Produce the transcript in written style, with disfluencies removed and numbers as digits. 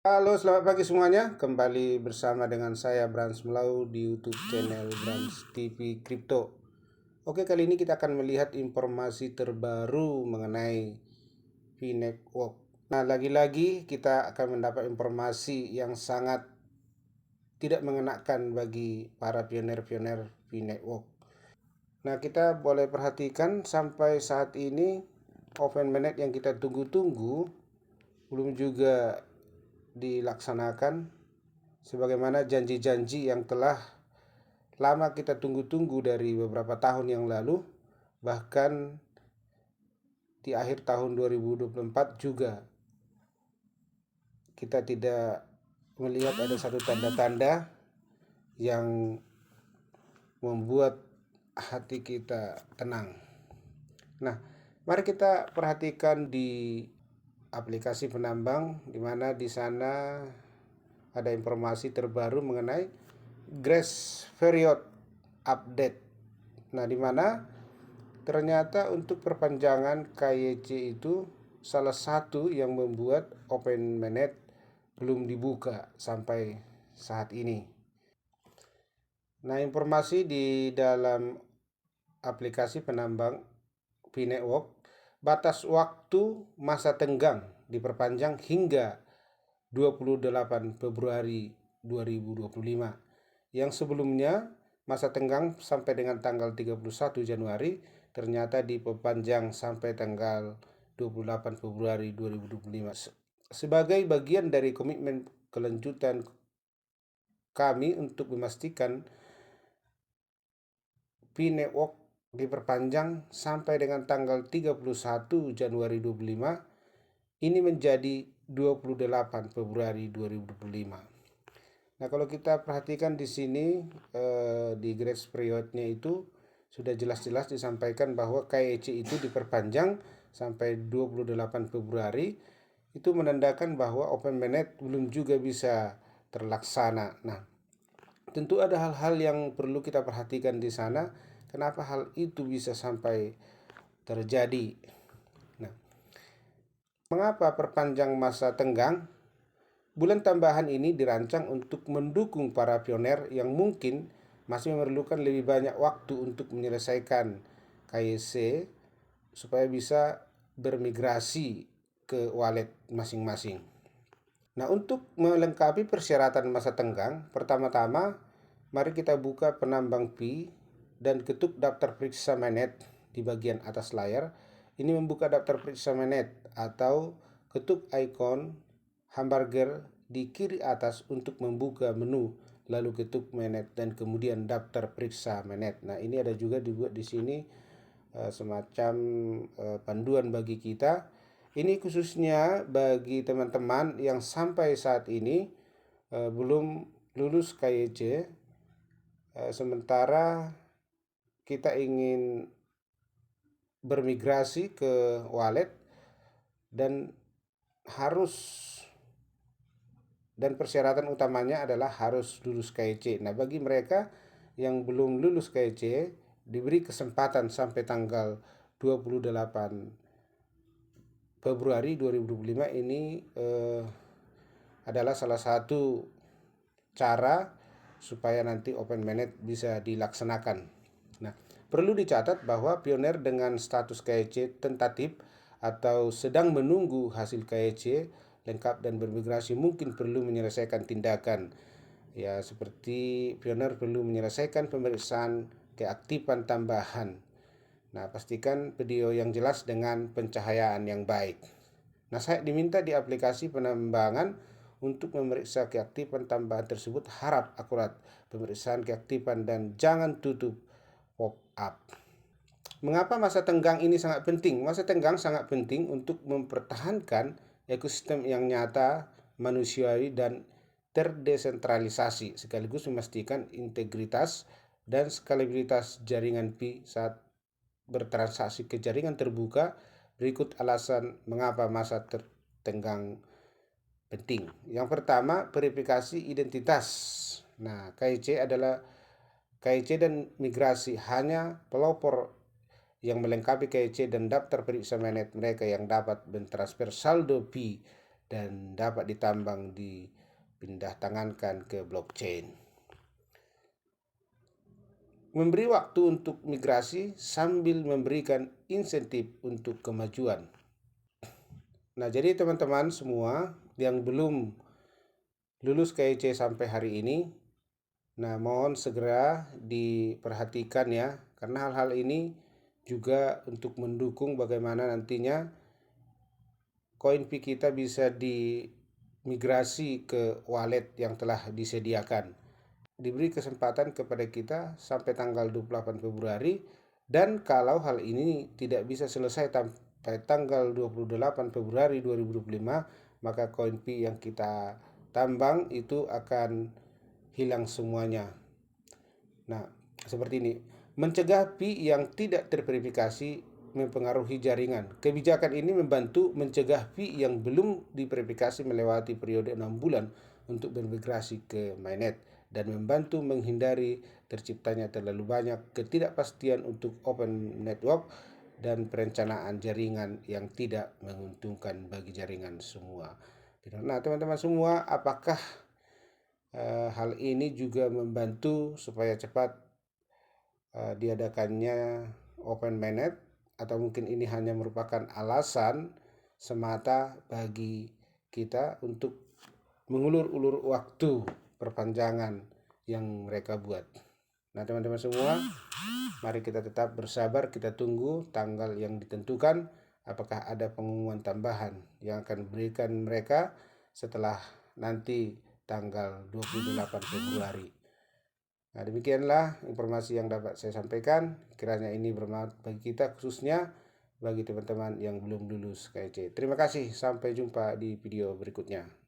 Halo, selamat pagi semuanya. Kembali bersama dengan saya Brans Melau di YouTube channel Brans TV Crypto. Oke, kali ini kita akan melihat informasi terbaru mengenai V-Network. Nah, lagi-lagi kita akan mendapat informasi yang sangat tidak mengenakan bagi para pioner-pioner V-Network. Nah, kita boleh perhatikan sampai saat ini Open Mainnet yang kita tunggu-tunggu belum juga dilaksanakan sebagaimana janji-janji yang telah lama kita tunggu-tunggu dari beberapa tahun yang lalu. Bahkan di akhir tahun 2024 juga kita tidak melihat ada satu tanda-tanda yang membuat hati kita tenang. Nah, mari kita perhatikan di aplikasi penambang, di mana di sana ada informasi terbaru mengenai grace period update. Nah, di mana ternyata untuk perpanjangan KYC itu salah satu yang membuat Open Mainnet belum dibuka sampai saat ini. Nah, informasi di dalam aplikasi penambang V-Network, batas waktu masa tenggang diperpanjang hingga 28 Februari 2025. Yang sebelumnya masa tenggang sampai dengan tanggal 31 Januari ternyata diperpanjang sampai tanggal 28 Februari 2025. Sebagai bagian dari komitmen kelanjutan kami untuk memastikan V-Network diperpanjang sampai dengan tanggal 31 Januari 2025, ini menjadi 28 Februari 2025. Nah, kalau kita perhatikan di sini di grace periodnya itu sudah jelas-jelas disampaikan bahwa KYC itu diperpanjang sampai 28 Februari. Itu menandakan bahwa Open Mainnet belum juga bisa terlaksana. Nah, tentu ada hal-hal yang perlu kita perhatikan di sana. Kenapa hal itu bisa sampai terjadi? Nah, mengapa perpanjang masa tenggang? Bulan tambahan ini dirancang untuk mendukung para pioner yang mungkin masih memerlukan lebih banyak waktu untuk menyelesaikan KYC supaya bisa bermigrasi ke wallet masing-masing. Nah, untuk melengkapi persyaratan masa tenggang, pertama-tama mari kita buka penambang Pi dan ketuk daftar periksa mainnet di bagian atas layar. Ini membuka daftar periksa mainnet atau ketuk ikon hamburger di kiri atas untuk membuka menu, lalu ketuk mainnet dan kemudian daftar periksa mainnet. Nah, ini ada juga dibuat di sini semacam panduan bagi kita. Ini khususnya bagi teman-teman yang sampai saat ini belum lulus KYC, sementara kita ingin bermigrasi ke wallet dan persyaratan utamanya adalah harus lulus KYC. Nah, bagi mereka yang belum lulus KYC diberi kesempatan sampai tanggal 28 Februari 2025 ini adalah salah satu cara supaya nanti Open Mainnet bisa dilaksanakan. Nah, perlu dicatat bahwa pioner dengan status KYC tentatif atau sedang menunggu hasil KYC lengkap dan bermigrasi mungkin perlu menyelesaikan tindakan, ya, seperti pioner perlu menyelesaikan pemeriksaan keaktifan tambahan. Nah, pastikan video yang jelas dengan pencahayaan yang baik. Nah, saya diminta di aplikasi penambangan untuk memeriksa keaktifan tambahan tersebut. Harap akurat pemeriksaan keaktifan dan jangan tutup pop-up. Mengapa masa tenggang ini sangat penting? Masa tenggang sangat penting untuk mempertahankan ekosistem yang nyata, manusiawi, dan terdesentralisasi, sekaligus memastikan integritas dan skalabilitas jaringan Pi saat bertransaksi ke jaringan terbuka. Berikut alasan mengapa masa tenggang penting. Yang pertama, verifikasi identitas. Nah, KYC dan migrasi hanya pelopor yang melengkapi KYC dan daftar periksa mainnet mereka yang dapat mentransfer saldo Pi dan dapat ditambang dipindah tangankan ke blockchain. Memberi waktu untuk migrasi sambil memberikan insentif untuk kemajuan. Nah, jadi teman-teman semua yang belum lulus KIC sampai hari ini, nah mohon segera diperhatikan ya, karena hal-hal ini juga untuk mendukung bagaimana nantinya CoinPi kita bisa dimigrasi ke wallet yang telah disediakan. Diberi kesempatan kepada kita sampai tanggal 28 Februari, dan kalau hal ini tidak bisa selesai sampai tanggal 28 Februari 2025, maka CoinPi yang kita tambang itu akan hilang semuanya. Nah, seperti ini. Mencegah pi yang tidak terverifikasi mempengaruhi jaringan. Kebijakan ini membantu mencegah pi yang belum diverifikasi melewati periode 6 bulan untuk bermigrasi ke mainnet, dan membantu menghindari terciptanya terlalu banyak ketidakpastian untuk open network dan perencanaan jaringan yang tidak menguntungkan bagi jaringan semua. Nah, teman-teman semua, apakah hal ini juga membantu supaya cepat diadakannya open mainnet, atau mungkin ini hanya merupakan alasan semata bagi kita untuk mengulur-ulur waktu perpanjangan yang mereka buat. Nah, teman-teman semua, mari kita tetap bersabar, kita tunggu tanggal yang ditentukan, apakah ada pengumuman tambahan yang akan diberikan mereka setelah nanti tanggal 28 Februari. Nah, demikianlah informasi yang dapat saya sampaikan. Kiranya ini bermanfaat bagi kita, khususnya bagi teman-teman yang belum lulus KIC. Terima kasih, sampai jumpa di video berikutnya.